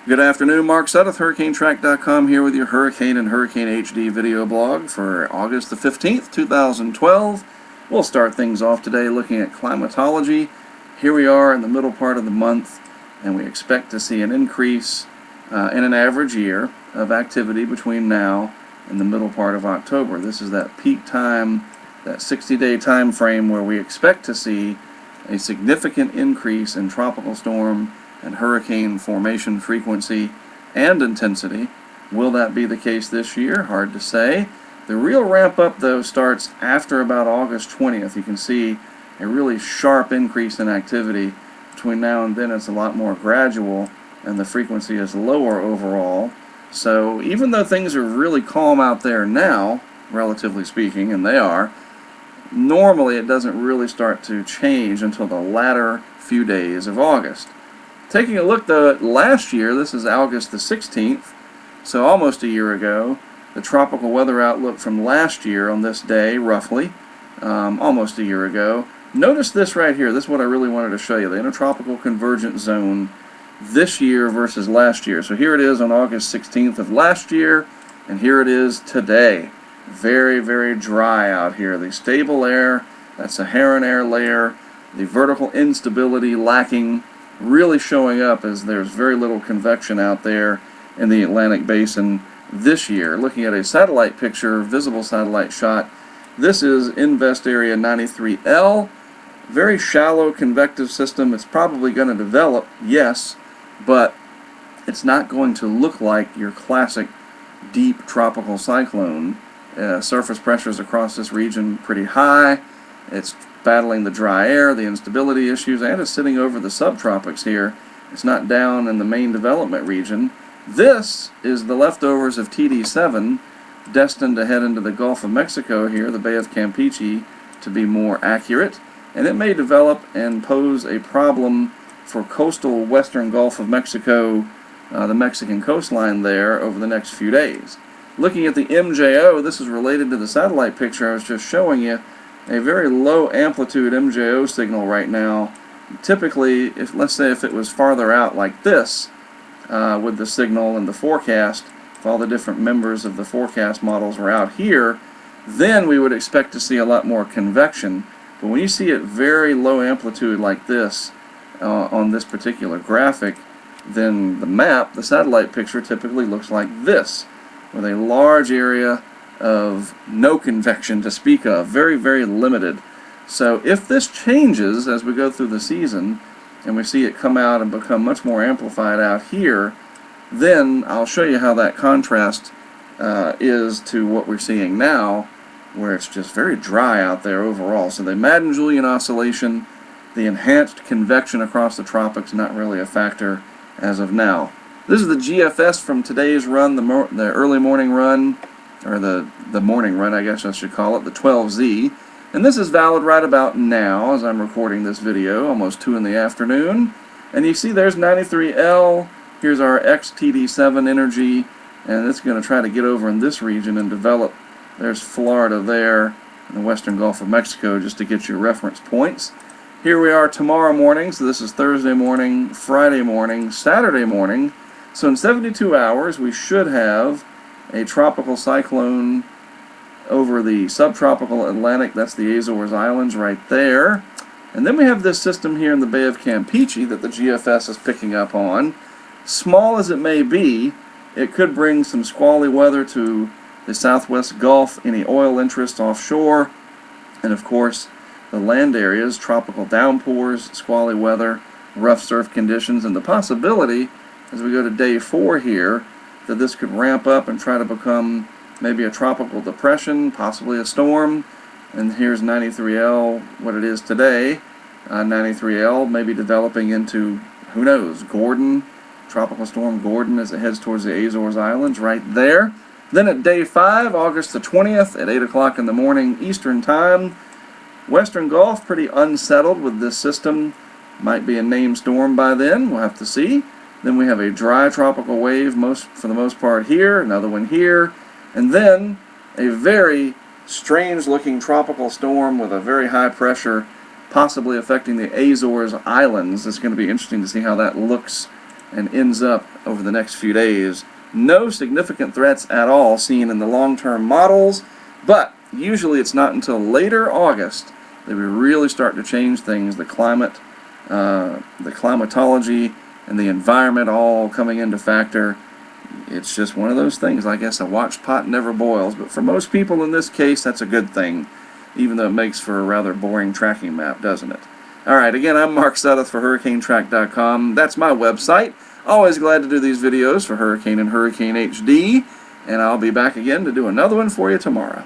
Good afternoon, Mark Sudduth, HurricaneTrack.com here with your Hurricane and Hurricane HD video blog for August the 15th, 2012. We'll start things off today looking at climatology. Here we are in the middle part of the month, and we expect to see an increase in an average year of activity between now and the middle part of October. This is that peak time, that 60-day time frame where we expect to see a significant increase in tropical storm and hurricane formation frequency and intensity. Will that be the case this year? Hard to say. The real ramp up, though, starts after about August 20th. You can see a really sharp increase in activity. Between now and then, it's a lot more gradual, and the frequency is lower overall. So even though things are really calm out there now, relatively speaking, and they are, normally it doesn't really start to change until the latter few days of August. Taking a look, though, at last year, this is August the 16th, so almost a year ago, the tropical weather outlook from last year on this day, roughly, almost a year ago. Notice this right here. This is what I really wanted to show you, the intertropical convergence zone this year versus last year. So here it is on August 16th of last year, and here it is today. Very, very dry out here. The stable air, that Saharan air layer, the vertical instability lacking, really showing up as there's very little convection out there in the Atlantic Basin this year. Looking at a satellite picture, visible satellite shot, this is Invest Area 93L. Very shallow convective system. It's probably going to develop, yes, but it's not going to look like your classic deep tropical cyclone. Surface pressures across this region pretty high. It's battling the dry air, the instability issues, and it's sitting over the subtropics here. It's not down in the main development region. This is the leftovers of TD7, destined to head into the Gulf of Mexico here, the Bay of Campeche, to be more accurate. And it may develop and pose a problem for coastal western Gulf of Mexico, the Mexican coastline there, over the next few days. Looking at the MJO, this is related to the satellite picture I was just showing you. A very low amplitude MJO signal right now. Typically, let's say if it was farther out like this, with the signal and the forecast, if all the different members of the forecast models were out here, then we would expect to see a lot more convection. But when you see it very low amplitude like this on this particular graphic, then the map, the satellite picture, typically looks like this, with a large area of no convection to speak of, very, very limited. So if this changes as we go through the season, and we see it come out and become much more amplified out here, then I'll show you how that contrast is to what we're seeing now, where it's just very dry out there overall. So the Madden-Julian oscillation, the enhanced convection across the tropics, not really a factor as of now. This is the GFS from today's run, the early morning run, or the morning run, I guess I should call it, the 12Z. And this is valid right about now as I'm recording this video, almost 2 in the afternoon. And you see there's 93L, here's our XTD7 energy, and it's going to try to get over in this region and develop. There's Florida there, in the western Gulf of Mexico, just to get your reference points. Here we are tomorrow morning, so this is Thursday morning, Friday morning, Saturday morning. So in 72 hours, we should have a tropical cyclone over the subtropical Atlantic. That's the Azores Islands right there. And then we have this system here in the Bay of Campeche that the GFS is picking up on. Small as it may be, it could bring some squally weather to the southwest Gulf, any oil interest offshore, and of course the land areas, tropical downpours, squally weather, rough surf conditions, and the possibility, as we go to day 4 here, that this could ramp up and try to become maybe a tropical depression, possibly a storm. And here's 93L, what it is today. 93L maybe developing into, who knows, Gordon, tropical storm Gordon as it heads towards the Azores Islands right there. Then at day 5, August the 20th at 8 o'clock in the morning Eastern Time, Western Gulf pretty unsettled with this system. Might be a named storm by then, we'll have to see. Then we have a dry tropical wave for the most part here, another one here, and then a very strange looking tropical storm with a very high pressure possibly affecting the Azores Islands. It's going to be interesting to see how that looks and ends up over the next few days. No significant threats at all seen in the long-term models, but usually it's not until later August that we really start to change things. The climate, the climatology, and the environment all coming into factor. It's just one of those things. I guess a watched pot never boils, but for most people in this case, that's a good thing, even though it makes for a rather boring tracking map, doesn't it? Alright, again, I'm Mark Sudduth for HurricaneTrack.com. That's my website. Always glad to do these videos for Hurricane and Hurricane HD, and I'll be back again to do another one for you tomorrow.